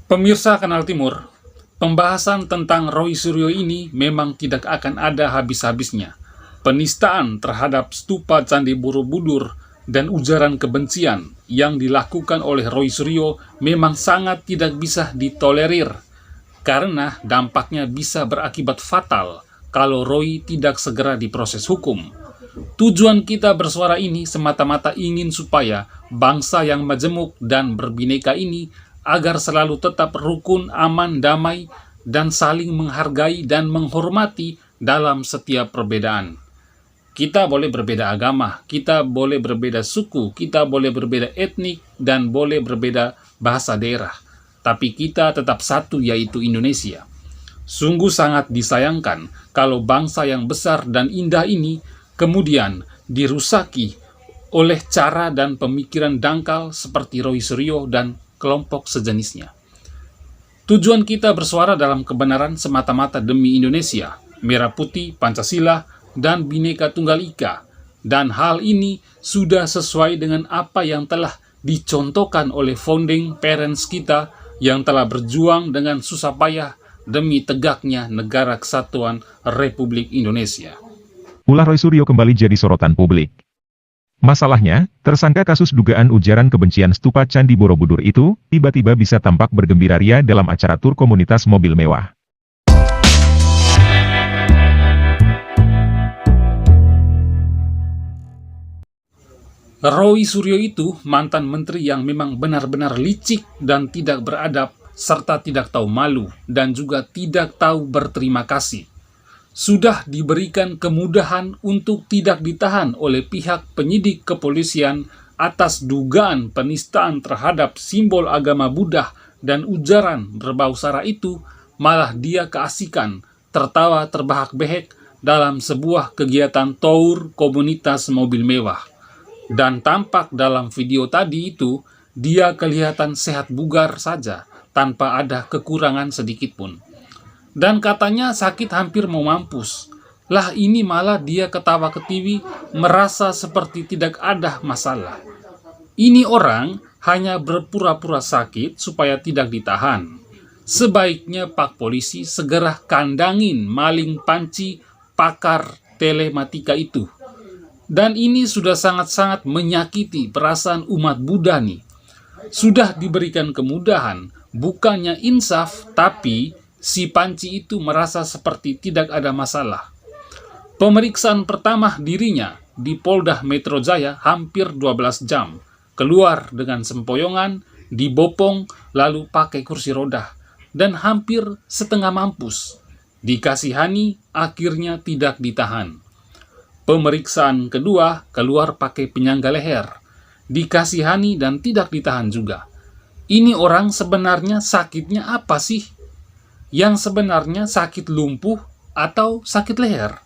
Pemirsa Kanal Timur, pembahasan tentang Roy Suryo ini memang tidak akan ada habis-habisnya. Penistaan terhadap stupa Candi Borobudur dan ujaran kebencian yang dilakukan oleh Roy Suryo memang sangat tidak bisa ditolerir, karena dampaknya bisa berakibat fatal kalau Roy tidak segera diproses hukum. Tujuan kita bersuara ini semata-mata ingin supaya bangsa yang majemuk dan berbineka ini agar selalu tetap rukun, aman, damai, dan saling menghargai dan menghormati dalam setiap perbedaan. Kita boleh berbeda agama, kita boleh berbeda suku, kita boleh berbeda etnik, dan boleh berbeda bahasa daerah. Tapi kita tetap satu, yaitu Indonesia. Sungguh sangat disayangkan kalau bangsa yang besar dan indah ini kemudian dirusaki oleh cara dan pemikiran dangkal seperti Roy Suryo dan kelompok sejenisnya. Tujuan kita bersuara dalam kebenaran semata-mata demi Indonesia, Merah Putih, Pancasila, dan Bhinneka Tunggal Ika. Dan hal ini sudah sesuai dengan apa yang telah dicontohkan oleh founding parents kita yang telah berjuang dengan susah payah demi tegaknya Negara Kesatuan Republik Indonesia. Ulah Roy Suryo kembali jadi sorotan publik. Masalahnya, tersangka kasus dugaan ujaran kebencian stupa Candi Borobudur itu, tiba-tiba bisa tampak bergembira ria dalam acara tur komunitas mobil mewah. Roy Suryo itu mantan menteri yang memang benar-benar licik dan tidak beradab, serta tidak tahu malu, dan juga tidak tahu berterima kasih. Sudah diberikan kemudahan untuk tidak ditahan oleh pihak penyidik kepolisian atas dugaan penistaan terhadap simbol agama Buddha dan ujaran berbau sara itu, malah dia keasikan tertawa terbahak-behek dalam sebuah kegiatan tour komunitas mobil mewah. Dan tampak dalam video tadi itu, dia kelihatan sehat bugar saja, tanpa ada kekurangan sedikitpun. Dan katanya sakit hampir mau mampus. Lah ini malah dia ketawa ketiwi, merasa seperti tidak ada masalah. Ini orang hanya berpura-pura sakit supaya tidak ditahan. Sebaiknya Pak Polisi segera kandangin maling panci pakar telematika itu. Dan ini sudah sangat-sangat menyakiti perasaan umat Buddha nih. Sudah diberikan kemudahan, bukannya insaf, tapi si panci itu merasa seperti tidak ada masalah. Pemeriksaan pertama dirinya di Polda Metro Jaya hampir 12 jam. Keluar dengan sempoyongan, dibopong, lalu pakai kursi roda. Dan hampir setengah mampus. Dikasihani, akhirnya tidak ditahan. Pemeriksaan kedua, keluar pakai penyangga leher. Dikasihani dan tidak ditahan juga. Ini orang sebenarnya sakitnya apa sih? Yang sebenarnya sakit lumpuh atau sakit leher?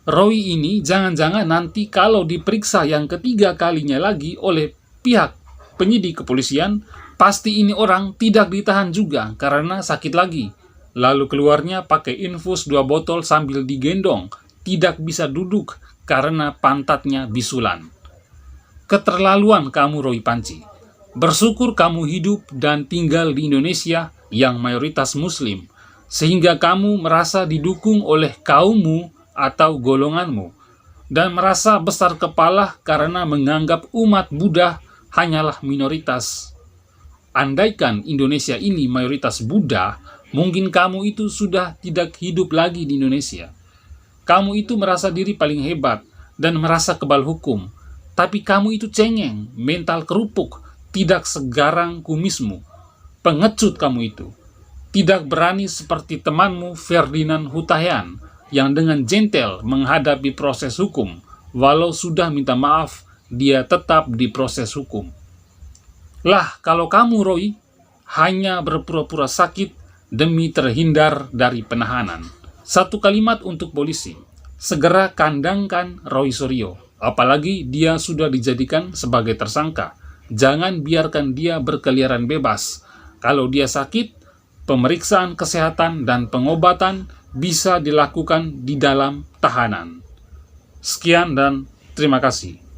Roy ini jangan-jangan nanti kalau diperiksa yang ketiga kalinya lagi oleh pihak penyidik kepolisian, pasti ini orang tidak ditahan juga karena sakit lagi. Lalu keluarnya pakai infus 2 botol sambil digendong, tidak bisa duduk karena pantatnya bisulan. Keterlaluan kamu Roy Panci. Bersyukur kamu hidup dan tinggal di Indonesia yang mayoritas muslim, sehingga kamu merasa didukung oleh kaummu atau golonganmu, dan merasa besar kepala karena menganggap umat Buddha hanyalah minoritas. Andaikan Indonesia ini mayoritas Buddha, mungkin kamu itu sudah tidak hidup lagi di Indonesia. Kamu itu merasa diri paling hebat dan merasa kebal hukum, tapi kamu itu cengeng, mental kerupuk, tidak segarang kumismu. Pengecut kamu itu. Tidak berani seperti temanmu Ferdinand Hutahian yang dengan gentle menghadapi proses hukum. Walau sudah minta maaf, dia tetap diproses hukum. Lah kalau kamu Roy hanya berpura-pura sakit demi terhindar dari penahanan. Satu kalimat untuk polisi. Segera kandangkan Roy Suryo. Apalagi dia sudah dijadikan sebagai tersangka. Jangan biarkan dia berkeliaran bebas. Kalau dia sakit, pemeriksaan kesehatan dan pengobatan bisa dilakukan di dalam tahanan. Sekian dan terima kasih.